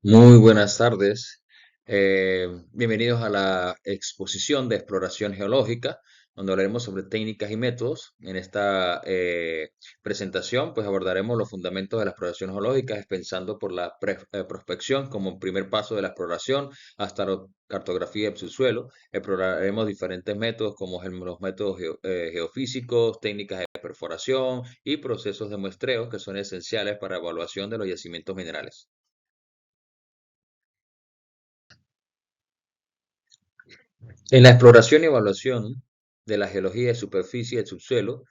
Muy buenas tardes. Bienvenidos a la exposición de exploración geológica, donde hablaremos sobre técnicas y métodos. En esta presentación, pues abordaremos los fundamentos de la exploración geológica, pensando por la prospección como primer paso de la exploración hasta la cartografía del subsuelo. Exploraremos diferentes métodos como los métodos geofísicos, técnicas de perforación y procesos de muestreo que son esenciales para evaluación de los yacimientos minerales. En la exploración y evaluación de la geología de superficie y del subsuelo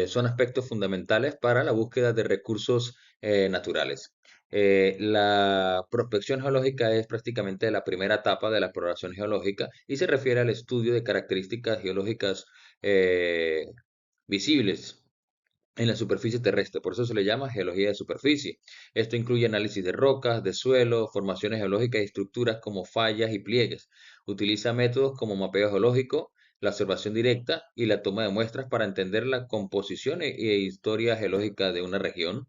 son aspectos fundamentales para la búsqueda de recursos naturales. La prospección geológica es prácticamente la primera etapa de la exploración geológica y se refiere al estudio de características geológicas eh, visibles en la superficie terrestre, por eso se le llama geología de superficie. Esto incluye análisis de rocas, de suelo, formaciones geológicas y estructuras como fallas y pliegues. Utiliza métodos como mapeo geológico, la observación directa y la toma de muestras para entender la composición e historia geológica de una región.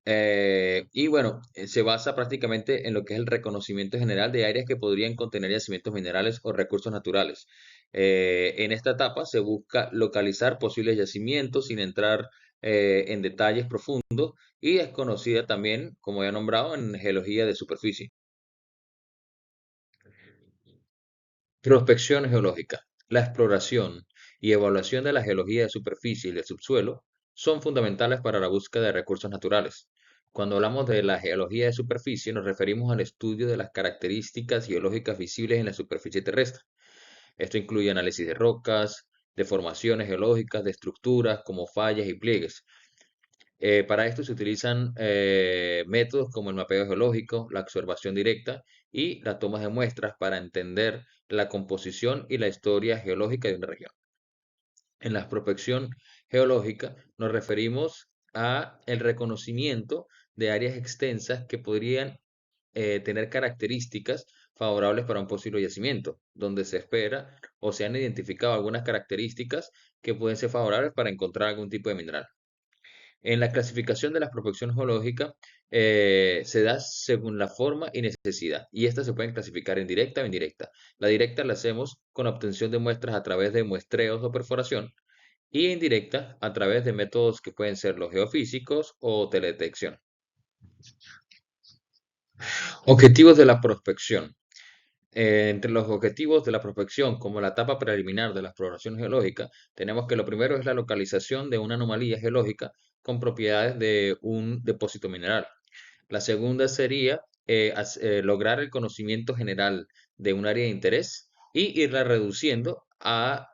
Y bueno, se basa prácticamente en lo que es el reconocimiento general de áreas que podrían contener yacimientos minerales o recursos naturales. En esta etapa se busca localizar posibles yacimientos sin entrar en detalles profundos y es conocida también, como ya he nombrado, en geología de superficie. Prospección geológica. La exploración y evaluación de la geología de superficie y del subsuelo son fundamentales para la búsqueda de recursos naturales. Cuando hablamos de la geología de superficie, nos referimos al estudio de las características geológicas visibles en la superficie terrestre. Esto incluye análisis de rocas, de formaciones geológicas, de estructuras como fallas y pliegues. Para esto se utilizan métodos como el mapeo geológico, la observación directa y las tomas de muestras para entender la composición y la historia geológica de una región. En la prospección geológica nos referimos a el reconocimiento de áreas extensas que podrían tener características favorables para un posible yacimiento, donde se espera o se han identificado algunas características que pueden ser favorables para encontrar algún tipo de mineral. En la clasificación de la prospección geológica se da según la forma y necesidad, y estas se pueden clasificar en directa o indirecta. La directa la hacemos con la obtención de muestras a través de muestreos o perforación, y indirecta a través de métodos que pueden ser los geofísicos o teledetección. Objetivos de la prospección. Entre los objetivos de la prospección, como la etapa preliminar de la exploración geológica, tenemos que lo primero es la localización de una anomalía geológica con propiedades de un depósito mineral. La segunda sería lograr el conocimiento general de un área de interés y irla reduciendo a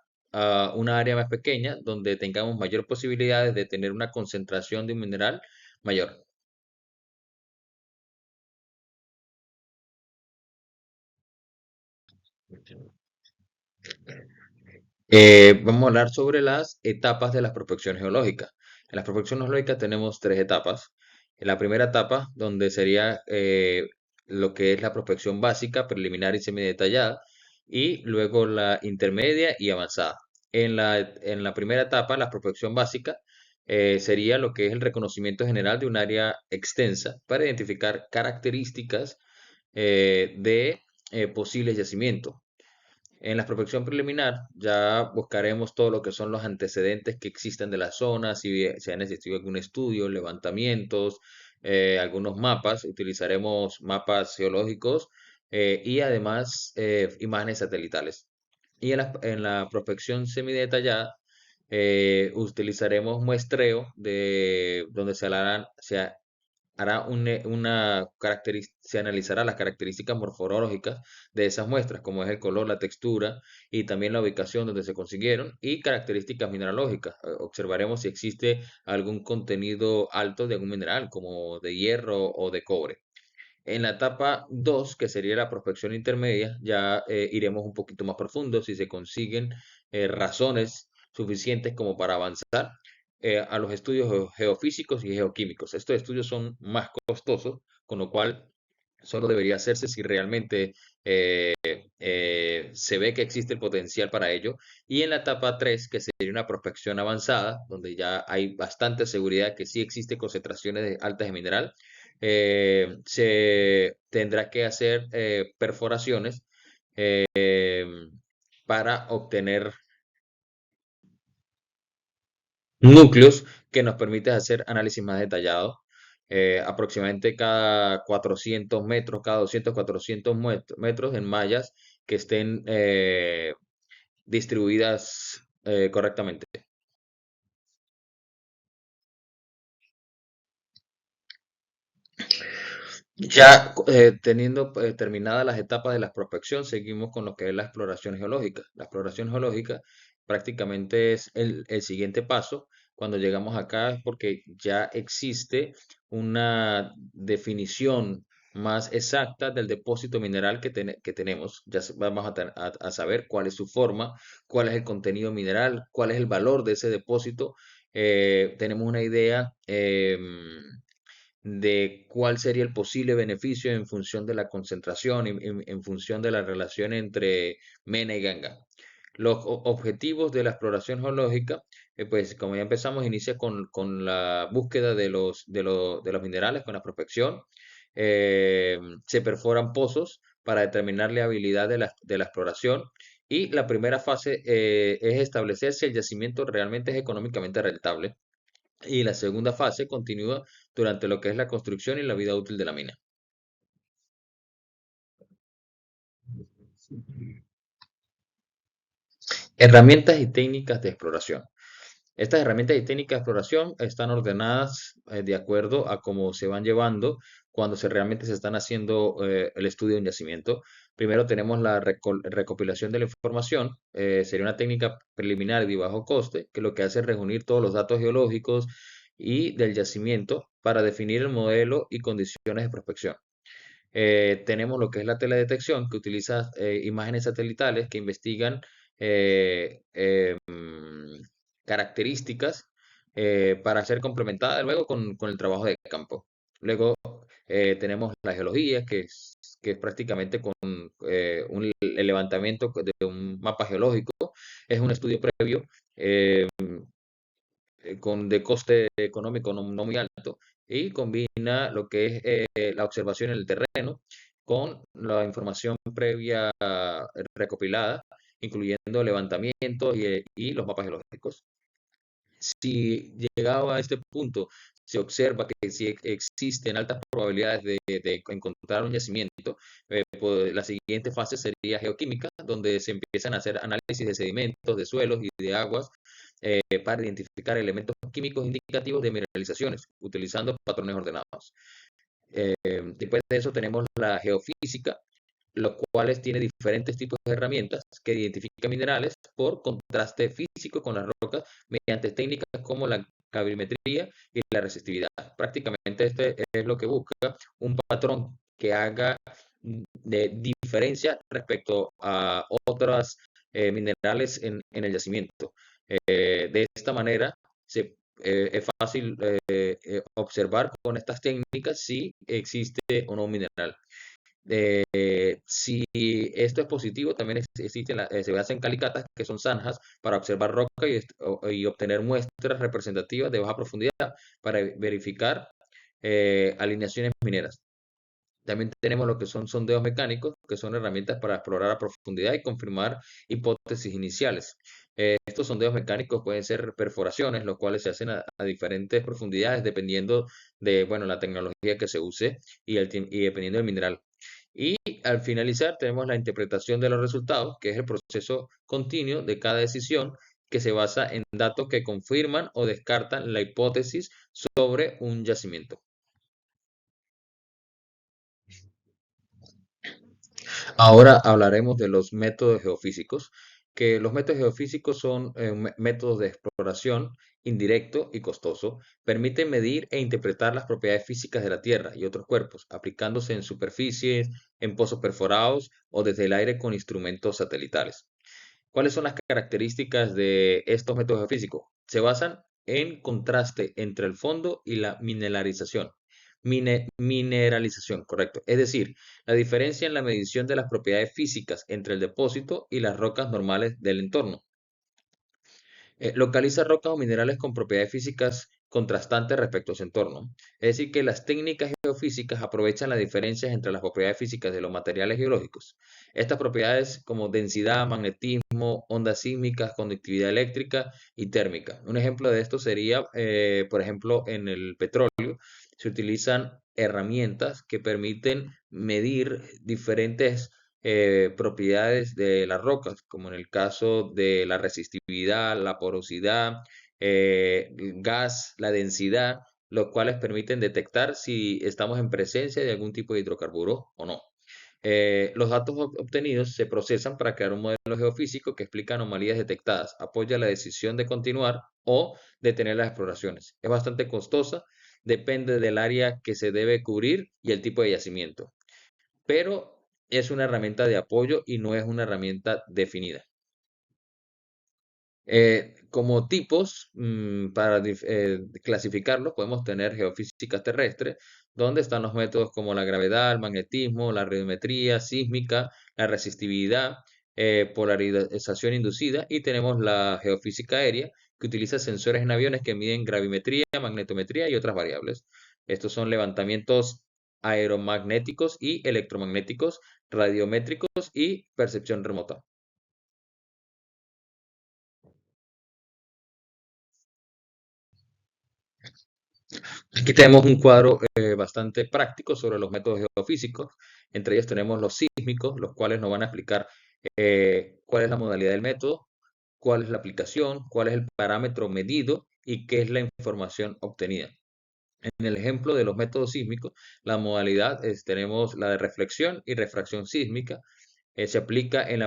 una área más pequeña donde tengamos mayor posibilidades de tener una concentración de un mineral mayor. Vamos a hablar sobre las etapas de la prospección geológica. En la prospección geológica tenemos tres etapas. En la primera etapa, donde sería lo que es la prospección básica, preliminar y semidetallada, y luego la intermedia y avanzada. En la primera etapa, la prospección básica, sería lo que es el reconocimiento general de un área extensa para identificar características de posibles yacimientos. En la prospección preliminar ya buscaremos todo lo que son los antecedentes que existen de la zona, si se han existido algún estudio, levantamientos, algunos mapas, utilizaremos mapas geológicos y además imágenes satelitales. Y en la prospección semidetallada utilizaremos muestreo donde hará se analizará las características morfológicas de esas muestras, como es el color, la textura y también la ubicación donde se consiguieron y características mineralógicas. Observaremos si existe algún contenido alto de algún mineral, como de hierro o de cobre. En la etapa 2, que sería la prospección intermedia, ya iremos un poquito más profundo si se consiguen razones suficientes como para avanzar a los estudios geofísicos y geoquímicos. Estos estudios son más costosos, con lo cual solo debería hacerse si realmente eh, se ve que existe el potencial para ello. Y en la etapa 3, que sería una prospección avanzada, donde ya hay bastante seguridad que sí existe concentraciones altas de mineral, se tendrá que hacer perforaciones eh, para obtener núcleos que nos permite hacer análisis más detallados. Aproximadamente cada 400 metros, cada 200, 400 metros en mallas que estén distribuidas correctamente. Ya teniendo terminadas las etapas de la prospección, seguimos con lo que es la exploración geológica. La exploración geológica prácticamente es el siguiente paso. Cuando llegamos acá es porque ya existe una definición más exacta del depósito mineral que tenemos. Ya vamos a saber cuál es su forma, cuál es el contenido mineral, cuál es el valor de ese depósito. Tenemos una idea. De cuál sería el posible beneficio en función de la concentración, en función de la relación entre Mena y Ganga. Los objetivos de la exploración geológica, pues como ya empezamos, inicia con la búsqueda de los minerales, con la prospección. Se perforan pozos para determinar la habilidad de la exploración. Y la primera fase es establecer si el yacimiento realmente es económicamente rentable. Y la segunda fase continúa durante lo que es la construcción y la vida útil de la mina. Herramientas y técnicas de exploración. Estas herramientas y técnicas de exploración están ordenadas de acuerdo a cómo se van llevando cuando realmente se están haciendo el estudio de un yacimiento. Primero tenemos la recopilación de la información. Sería una técnica preliminar y de bajo coste, que lo que hace es reunir todos los datos geológicos y del yacimiento para definir el modelo y condiciones de prospección. Tenemos lo que es la teledetección, que utiliza imágenes satelitales que investigan eh, características para ser complementada luego con el trabajo de campo. Luego tenemos la geología, que es prácticamente con el levantamiento de un mapa geológico. Es un estudio previo eh, de coste económico no muy alto y combina lo que es la observación en el terreno con la información previa recopilada, incluyendo levantamientos y los mapas geológicos. Si llegado a este punto se observa que si existen altas probabilidades de encontrar un yacimiento, pues la siguiente fase sería geoquímica, donde se empiezan a hacer análisis de sedimentos, de suelos y de aguas para identificar elementos químicos indicativos de mineralizaciones, utilizando patrones ordenados. Después de eso tenemos la geofísica, los cuales tiene diferentes tipos de herramientas que identifican minerales por contraste físico con las rocas mediante técnicas como la gravimetría y la resistividad. Prácticamente este es lo que busca un patrón que haga de diferencia respecto a otras minerales en el yacimiento. De esta manera es fácil observar con estas técnicas si existe o no un mineral. Si esto es positivo, también se hacen calicatas, que son zanjas, para observar roca y obtener muestras representativas de baja profundidad para verificar alineaciones mineras. También tenemos lo que son sondeos mecánicos, que son herramientas para explorar a profundidad y confirmar hipótesis iniciales. Estos sondeos mecánicos pueden ser perforaciones, los cuales se hacen a diferentes profundidades dependiendo de, bueno, la tecnología que se use y dependiendo del mineral. Y al finalizar tenemos la interpretación de los resultados, que es el proceso continuo de cada decisión que se basa en datos que confirman o descartan la hipótesis sobre un yacimiento. Ahora hablaremos de los métodos geofísicos, que los métodos geofísicos son métodos de exploración indirecto y costoso. Permiten medir e interpretar las propiedades físicas de la Tierra y otros cuerpos, aplicándose en superficies, en pozos perforados o desde el aire con instrumentos satelitales. ¿Cuáles son las características de estos métodos geofísicos? Se basan en contraste entre el fondo y la mineralización. Mineralización, correcto. Es decir, la diferencia en la medición de las propiedades físicas entre el depósito y las rocas normales del entorno. Localiza rocas o minerales con propiedades físicas contrastante respecto a su entorno. Es decir, que las técnicas geofísicas aprovechan las diferencias entre las propiedades físicas de los materiales geológicos. Estas propiedades como densidad, magnetismo, ondas sísmicas, conductividad eléctrica y térmica. Un ejemplo de esto sería, por ejemplo, en el petróleo se utilizan herramientas que permiten medir diferentes propiedades de las rocas, como en el caso de la resistividad, la porosidad, el gas, la densidad, los cuales permiten detectar si estamos en presencia de algún tipo de hidrocarburo o no. Los datos obtenidos se procesan para crear un modelo geofísico que explica anomalías detectadas, apoya la decisión de continuar o detener las exploraciones. Es bastante costosa, depende del área que se debe cubrir y el tipo de yacimiento, pero es una herramienta de apoyo y no es una herramienta definida. Como tipos, para clasificarlos, podemos tener geofísica terrestre, donde están los métodos como la gravedad, el magnetismo, la radiometría sísmica, la resistividad, polarización inducida, y tenemos la geofísica aérea, que utiliza sensores en aviones que miden gravimetría, magnetometría y otras variables. Estos son levantamientos aeromagnéticos y electromagnéticos, radiométricos y percepción remota. Aquí tenemos un cuadro bastante práctico sobre los métodos geofísicos. Entre ellos tenemos los sísmicos, los cuales nos van a explicar cuál es la modalidad del método, cuál es la aplicación, cuál es el parámetro medido y qué es la información obtenida. En el ejemplo de los métodos sísmicos, la modalidad tenemos la de reflexión y refracción sísmica. Se aplica en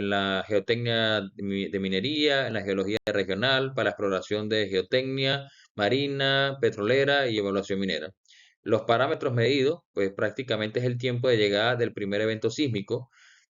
la geotecnia de minería, en la geología regional, para la exploración de geotecnia marina, petrolera y evaluación minera. Los parámetros medidos, pues prácticamente es el tiempo de llegada del primer evento sísmico,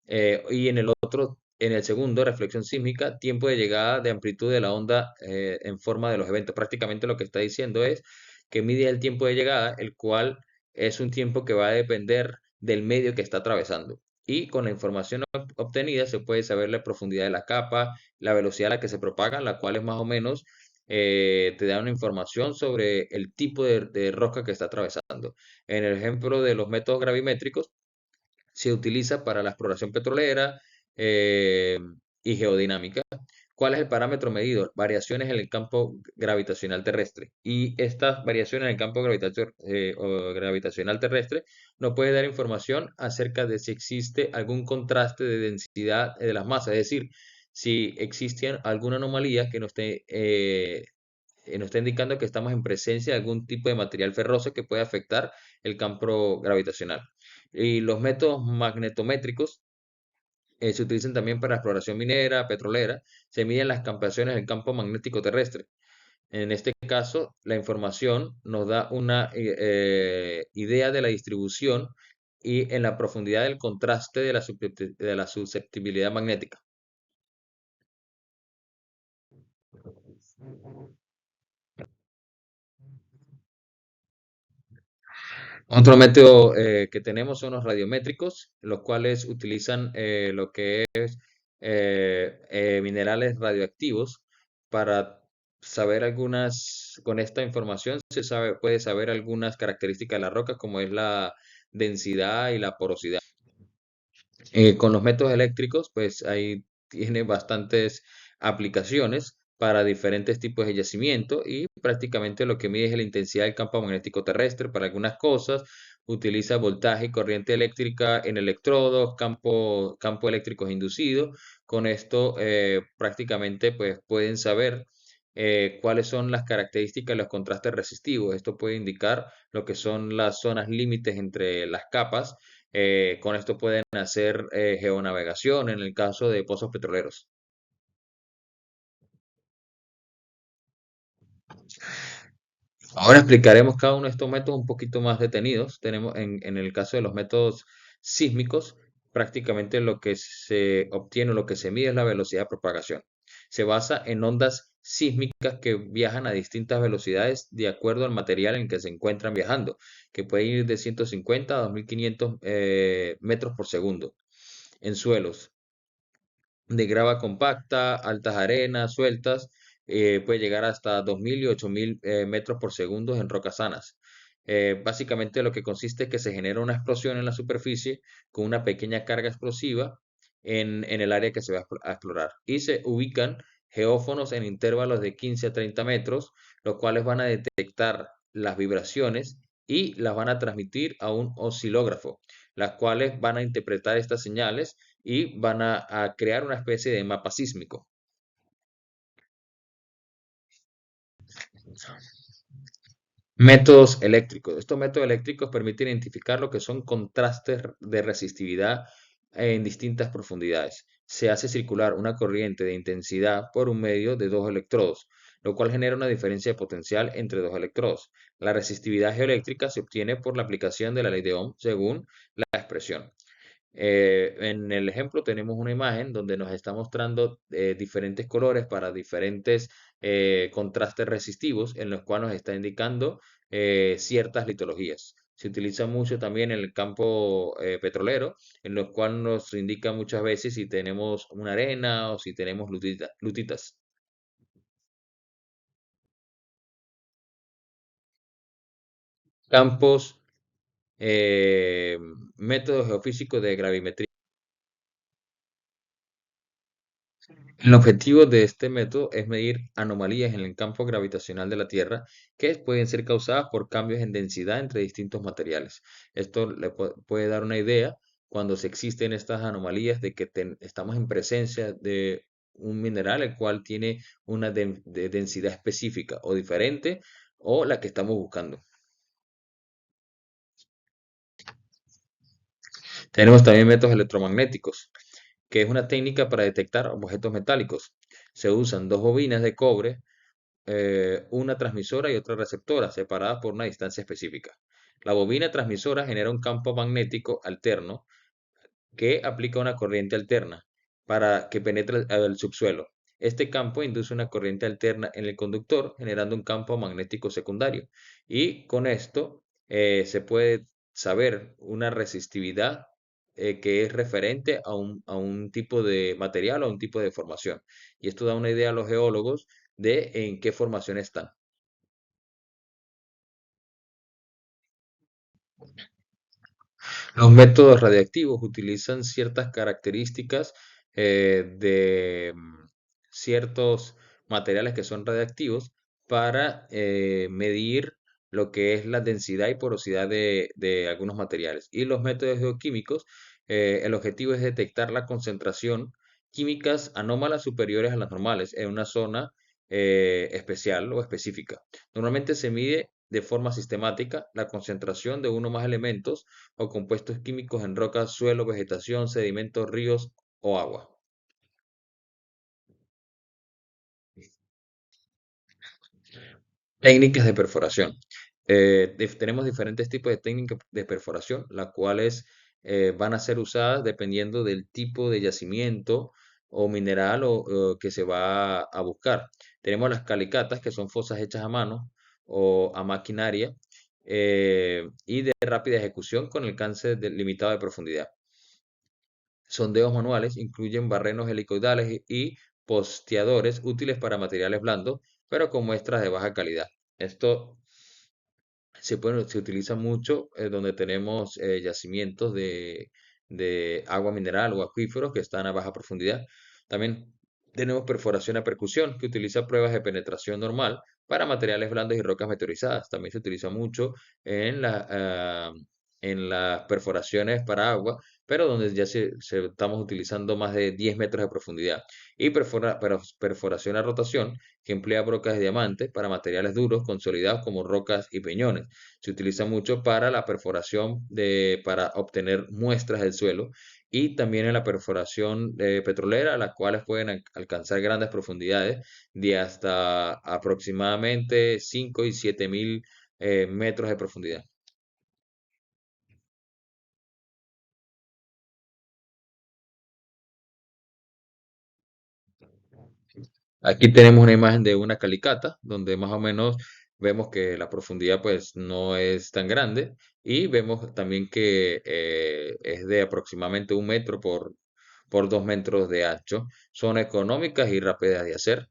y en el otro, en el segundo, reflexión sísmica, tiempo de llegada de amplitud de la onda en forma de los eventos. Prácticamente lo que está diciendo es que mide el tiempo de llegada, el cual es un tiempo que va a depender del medio que está atravesando. Y con la información obtenida se puede saber la profundidad de la capa, la velocidad a la que se propaga, la cual es más o menos, te da una información sobre el tipo de roca que está atravesando. En el ejemplo de los métodos gravimétricos, se utiliza para la exploración petrolera eh, y geodinámica. ¿Cuál es el parámetro medido? Variaciones en el campo gravitacional terrestre. Y estas variaciones en el campo gravitacional terrestre nos puede dar información acerca de si existe algún contraste de densidad de las masas, es decir, si existe alguna anomalía que nos esté indicando que estamos en presencia de algún tipo de material ferroso que puede afectar el campo gravitacional. Y los métodos magnetométricos se utilizan también para exploración minera, petrolera. Se miden las campeaciones del campo magnético terrestre. En este caso, la información nos da una idea de la distribución y en la profundidad del contraste de la susceptibilidad magnética. Otro método que tenemos son los radiométricos, los cuales utilizan lo que es minerales radioactivos para saber con esta información puede saber algunas características de la roca, como es la densidad y la porosidad. Con los métodos eléctricos, pues ahí tiene bastantes aplicaciones para diferentes tipos de yacimiento y prácticamente lo que mide es la intensidad del campo magnético terrestre para algunas cosas. Utiliza voltaje y corriente eléctrica en electrodos, campo eléctricos inducidos. Con esto prácticamente pues pueden saber cuáles son las características de los contrastes resistivos. Esto puede indicar lo que son las zonas límites entre las capas. Con esto pueden hacer geonavegación en el caso de pozos petroleros. Ahora explicaremos cada uno de estos métodos un poquito más detenidos. Tenemos en el caso de los métodos sísmicos, prácticamente lo que se obtiene, lo que se mide es la velocidad de propagación. Se basa en ondas sísmicas que viajan a distintas velocidades de acuerdo al material en que se encuentran viajando, que puede ir de 150 a 2500 metros por segundo en suelos de grava compacta, altas arenas, sueltas. puede llegar hasta 2000 y 8000 metros por segundo en rocas sanas. Básicamente lo que consiste es que se genera una explosión en la superficie con una pequeña carga explosiva en el área que se va a explorar. Y se ubican geófonos en intervalos de 15 a 30 metros, los cuales van a detectar las vibraciones y las van a transmitir a un oscilógrafo, las cuales van a interpretar estas señales y van a crear una especie de mapa sísmico. Métodos eléctricos. Estos métodos eléctricos permiten identificar lo que son contrastes de resistividad en distintas profundidades. Se hace circular una corriente de intensidad por un medio de dos electrodos, lo cual genera una diferencia de potencial entre dos electrodos. La resistividad geoeléctrica se obtiene por la aplicación de la ley de Ohm según la expresión. En el ejemplo tenemos una imagen donde nos está mostrando diferentes colores para diferentes contrastes resistivos en los cuales nos está indicando ciertas litologías. Se utiliza mucho también en el campo petrolero, en los cuales nos indica muchas veces si tenemos una arena o si tenemos lutitas. Campos, eh, métodos geofísicos de gravimetría. El objetivo de este método es medir anomalías en el campo gravitacional de la Tierra que pueden ser causadas por cambios en densidad entre distintos materiales. Esto le puede dar una idea cuando se existen estas anomalías de que estamos en presencia de un mineral el cual tiene una de densidad específica o diferente o la que estamos buscando. Tenemos también métodos electromagnéticos, que es una técnica para detectar objetos metálicos. Se usan dos bobinas de cobre, una transmisora y otra receptora, separadas por una distancia específica. La bobina transmisora genera un campo magnético alterno que aplica una corriente alterna para que penetre al subsuelo. Este campo induce una corriente alterna en el conductor, generando un campo magnético secundario. Y con esto se puede saber una resistividad que es referente a un tipo de material o a un tipo de formación. Y esto da una idea a los geólogos de en qué formación están. Los métodos radiactivos utilizan ciertas características de ciertos materiales que son radiactivos para medir lo que es la densidad y porosidad de algunos materiales. Y los métodos geoquímicos, el objetivo es detectar la concentración químicas anómalas superiores a las normales en una zona especial o específica. Normalmente se mide de forma sistemática la concentración de uno o más elementos o compuestos químicos en rocas, suelo, vegetación, sedimentos, ríos o agua. Técnicas de perforación. Tenemos diferentes tipos de técnicas de perforación, las cuales van a ser usadas dependiendo del tipo de yacimiento o mineral o que se va a buscar. Tenemos las calicatas, que son fosas hechas a mano o a maquinaria y de rápida ejecución con alcance limitado de profundidad. Sondeos manuales incluyen barrenos helicoidales y posteadores útiles para materiales blandos, pero con muestras de baja calidad. Esto se utiliza mucho donde tenemos yacimientos de agua mineral o acuíferos que están a baja profundidad. También tenemos perforación a percusión, que utiliza pruebas de penetración normal para materiales blandos y rocas meteorizadas. También se utiliza mucho en en las perforaciones para agua, pero donde ya estamos utilizando más de 10 metros de profundidad. Y perforación a rotación, que emplea brocas de diamante para materiales duros consolidados como rocas y peñones. Se utiliza mucho para la perforación para obtener muestras del suelo y también en la perforación petrolera, las cuales pueden alcanzar grandes profundidades de hasta aproximadamente 5 y 7 mil metros de profundidad. Aquí tenemos una imagen de una calicata, donde más o menos vemos que la profundidad pues no es tan grande y vemos también que es de aproximadamente 1 metro por 2 metros de ancho. Son económicas y rápidas de hacer.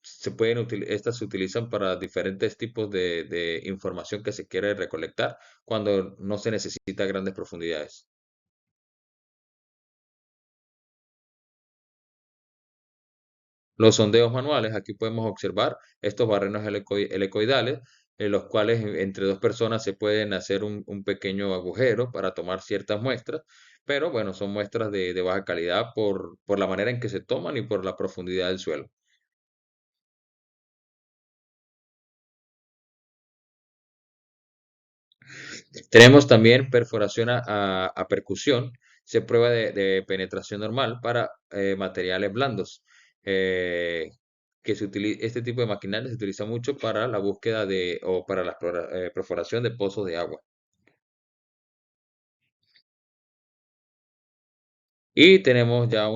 estas se utilizan para diferentes tipos de información que se quiere recolectar cuando no se necesita grandes profundidades. Los sondeos manuales, aquí podemos observar estos barrenos helicoidales, en los cuales entre dos personas se pueden hacer un pequeño agujero para tomar ciertas muestras, pero bueno, son muestras de baja calidad por la manera en que se toman y por la profundidad del suelo. Tenemos también perforación a percusión, se prueba de penetración normal para materiales blandos. eh, este tipo de maquinaria se utiliza mucho para la búsqueda o para la perforación de pozos de agua. Y tenemos ya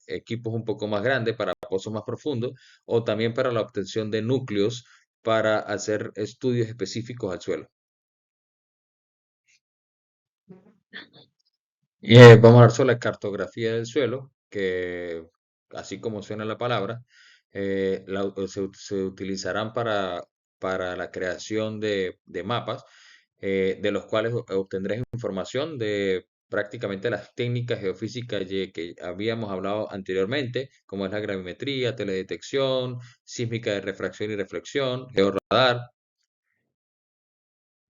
equipos un poco más grandes para pozos más profundos o también para la obtención de núcleos para hacer estudios específicos al suelo. Vamos a hablar sobre la cartografía del suelo, que así como suena la palabra, se utilizarán para la creación de mapas, de los cuales obtendrás información de prácticamente las técnicas geofísicas que habíamos hablado anteriormente, como es la gravimetría, teledetección, sísmica de refracción y reflexión, georradar.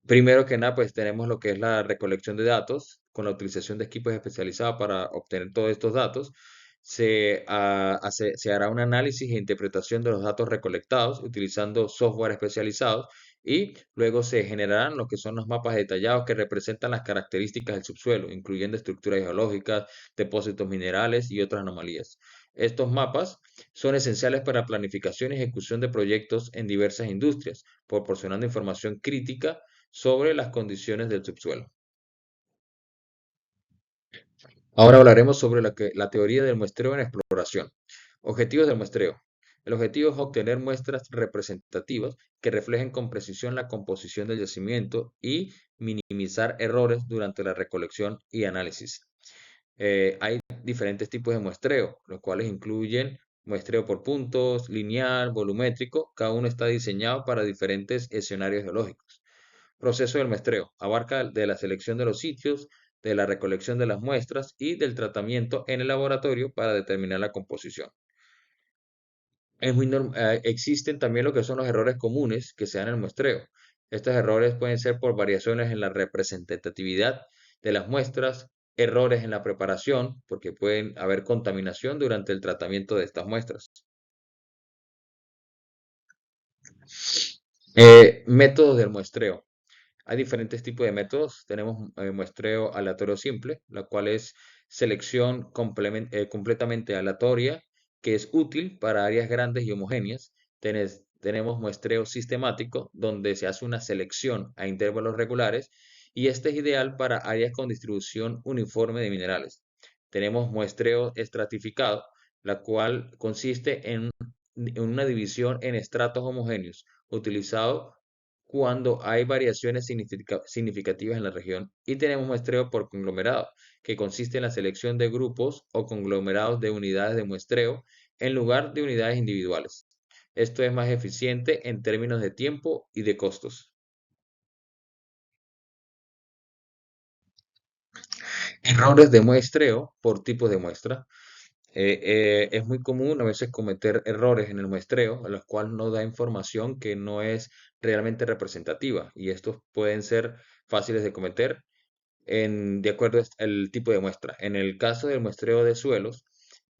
Primero que nada, pues tenemos lo que es la recolección de datos con la utilización de equipos especializados para obtener todos estos datos. Se hará un análisis e interpretación de los datos recolectados utilizando software especializados y luego se generarán lo que son los mapas detallados que representan las características del subsuelo, incluyendo estructuras geológicas, depósitos minerales y otras anomalías. Estos mapas son esenciales para planificación y ejecución de proyectos en diversas industrias, proporcionando información crítica sobre las condiciones del subsuelo. Ahora hablaremos sobre la teoría del muestreo en exploración. Objetivos del muestreo. El objetivo es obtener muestras representativas que reflejen con precisión la composición del yacimiento y minimizar errores durante la recolección y análisis. Hay diferentes tipos de muestreo, los cuales incluyen muestreo por puntos, lineal, volumétrico. Cada uno está diseñado para diferentes escenarios geológicos. Proceso del muestreo. Abarca de la selección de los sitios, de la recolección de las muestras y del tratamiento en el laboratorio para determinar la composición. Existen también lo que son los errores comunes que se dan en el muestreo. Estos errores pueden ser por variaciones en la representatividad de las muestras, errores en la preparación, porque pueden haber contaminación durante el tratamiento de estas muestras. Métodos del muestreo. Hay diferentes tipos de métodos. Tenemos muestreo aleatorio simple, la cual es selección completamente aleatoria, que es útil para áreas grandes y homogéneas. Tenemos muestreo sistemático, donde se hace una selección a intervalos regulares, y este es ideal para áreas con distribución uniforme de minerales. Tenemos muestreo estratificado, la cual consiste en una división en estratos homogéneos, utilizado cuando hay variaciones significativas en la región. Y tenemos muestreo por conglomerado, que consiste en la selección de grupos o conglomerados de unidades de muestreo en lugar de unidades individuales. Esto es más eficiente en términos de tiempo y de costos. Errores de muestreo por tipos de muestra. Es muy común a veces cometer errores en el muestreo, a los cuales no da información que no es realmente representativa, y estos pueden ser fáciles de cometer de acuerdo al tipo de muestra. En el caso del muestreo de suelos,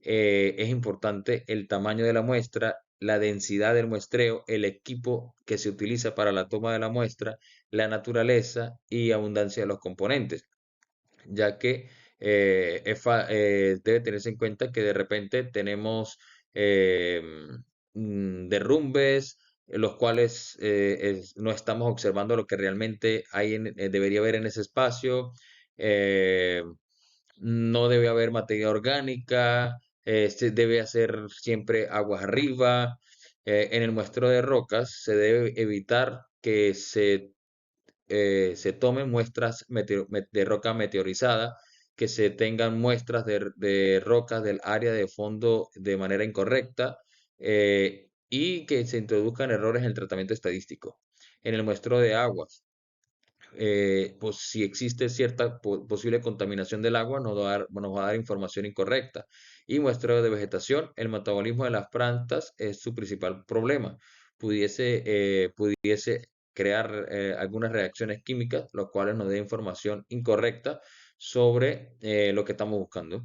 es importante el tamaño de la muestra, la densidad del muestreo, el equipo que se utiliza para la toma de la muestra, la naturaleza y abundancia de los componentes, ya que debe tenerse en cuenta que de repente tenemos eh, derrumbes, los cuales no estamos observando lo que realmente debería haber en ese espacio. eh, no debe haber materia orgánica, se debe hacer siempre aguas arriba. En el muestreo de rocas se debe evitar que se tomen muestras de roca meteorizada, que se tengan muestras de rocas del área de fondo de manera incorrecta. y que se introduzcan errores en el tratamiento estadístico. En el muestreo de aguas, pues si existe cierta posible contaminación del agua, nos va a dar información incorrecta. Y muestreo de vegetación, el metabolismo de las plantas es su principal problema. Pudiese crear algunas reacciones químicas, lo cuales nos dé información incorrecta sobre lo que estamos buscando.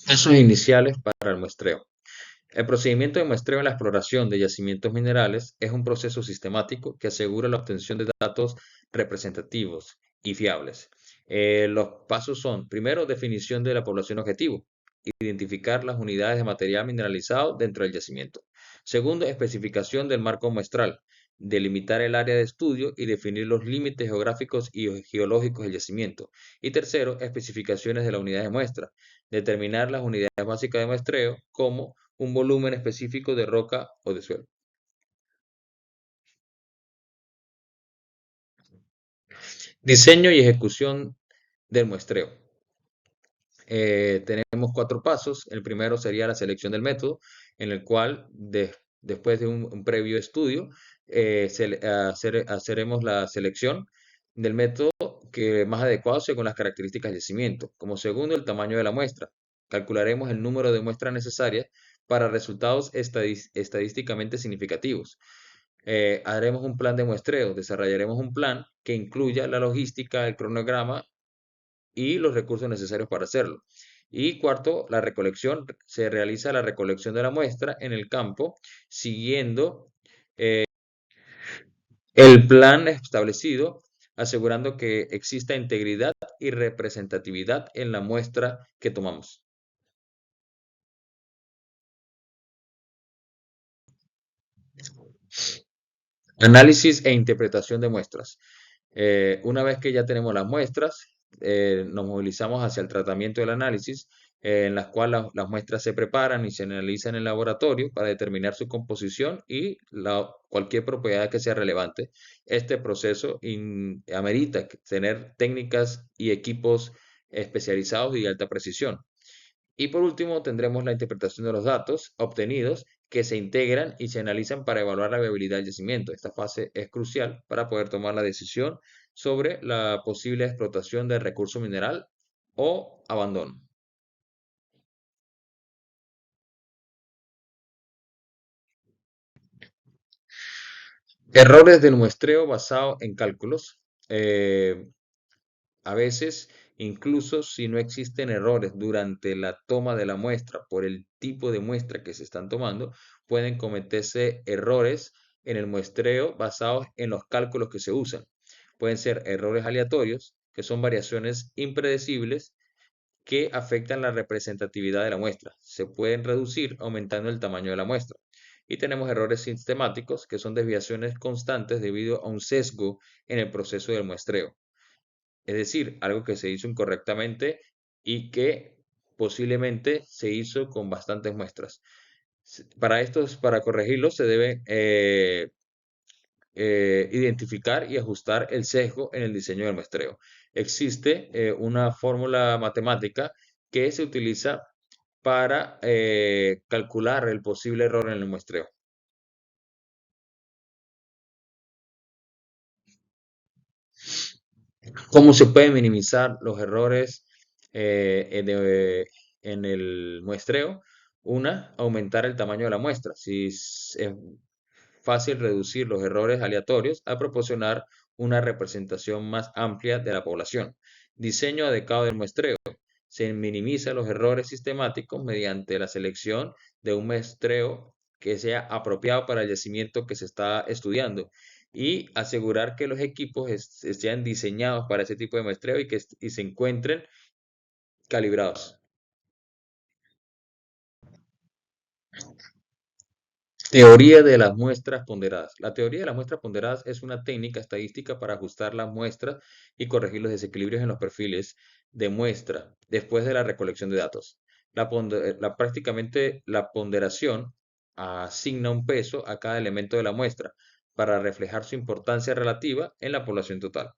Pasos iniciales para el muestreo. El procedimiento de muestreo en la exploración de yacimientos minerales es un proceso sistemático que asegura la obtención de datos representativos y fiables. Los pasos son, primero, definición de la población objetivo, identificar las unidades de material mineralizado dentro del yacimiento. Segundo, especificación del marco muestral, delimitar el área de estudio y definir los límites geográficos y geológicos del yacimiento. Y tercero, especificaciones de la unidad de muestra, determinar las unidades básicas de muestreo como un volumen específico de roca o de suelo. Diseño y ejecución del muestreo. Tenemos cuatro pasos. El primero sería la selección del método, en el cual después de un previo estudio, haremos la selección del método que más adecuado según las características del yacimiento. Como segundo, el tamaño de la muestra. Calcularemos el número de muestras necesarias para resultados estadísticamente significativos. Haremos un plan de muestreo, desarrollaremos un plan que incluya la logística, el cronograma y los recursos necesarios para hacerlo. Y cuarto, la recolección. Se realiza la recolección de la muestra en el campo siguiendo el plan establecido, asegurando que exista integridad y representatividad en la muestra que tomamos. Análisis e interpretación de muestras. Una vez que ya tenemos las muestras, nos movilizamos hacia el tratamiento del análisis, en las cuales las muestras se preparan y se analizan en el laboratorio para determinar su composición y cualquier propiedad que sea relevante. Este proceso amerita tener técnicas y equipos especializados y de alta precisión. Y por último, tendremos la interpretación de los datos obtenidos que se integran y se analizan para evaluar la viabilidad del yacimiento. Esta fase es crucial para poder tomar la decisión sobre la posible explotación del recurso mineral o abandono. Errores del muestreo basado en cálculos. A veces, incluso si no existen errores durante la toma de la muestra por el tipo de muestra que se están tomando, pueden cometerse errores en el muestreo basados en los cálculos que se usan. Pueden ser errores aleatorios, que son variaciones impredecibles que afectan la representatividad de la muestra. Se pueden reducir aumentando el tamaño de la muestra. Y tenemos errores sistemáticos, que son desviaciones constantes debido a un sesgo en el proceso del muestreo. Es decir, algo que se hizo incorrectamente y que posiblemente se hizo con bastantes muestras. Para corregirlo, se debe identificar y ajustar el sesgo en el diseño del muestreo. Existe una fórmula matemática que se utiliza para calcular el posible error en el muestreo. ¿Cómo se pueden minimizar los errores en el muestreo? Una, aumentar el tamaño de la muestra. Si es fácil reducir los errores aleatorios a proporcionar una representación más amplia de la población. Diseño adecuado del muestreo. Se minimiza los errores sistemáticos mediante la selección de un muestreo que sea apropiado para el yacimiento que se está estudiando y asegurar que los equipos estén diseñados para ese tipo de muestreo y se encuentren calibrados. Teoría de las muestras ponderadas. La teoría de las muestras ponderadas es una técnica estadística para ajustar las muestras y corregir los desequilibrios en los perfiles de muestra después de la recolección de datos. Prácticamente la ponderación asigna un peso a cada elemento de la muestra para reflejar su importancia relativa en la población total.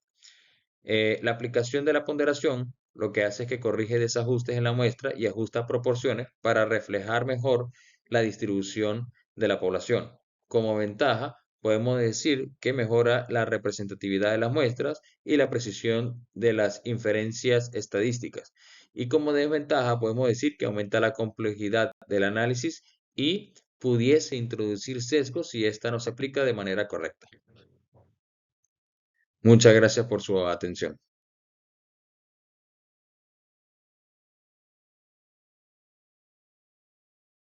La aplicación de la ponderación lo que hace es que corrige desajustes en la muestra y ajusta proporciones para reflejar mejor la distribución de la población. Como ventaja, podemos decir que mejora la representatividad de las muestras y la precisión de las inferencias estadísticas. Y como desventaja, podemos decir que aumenta la complejidad del análisis y pudiese introducir sesgos si ésta no se aplica de manera correcta. Muchas gracias por su atención.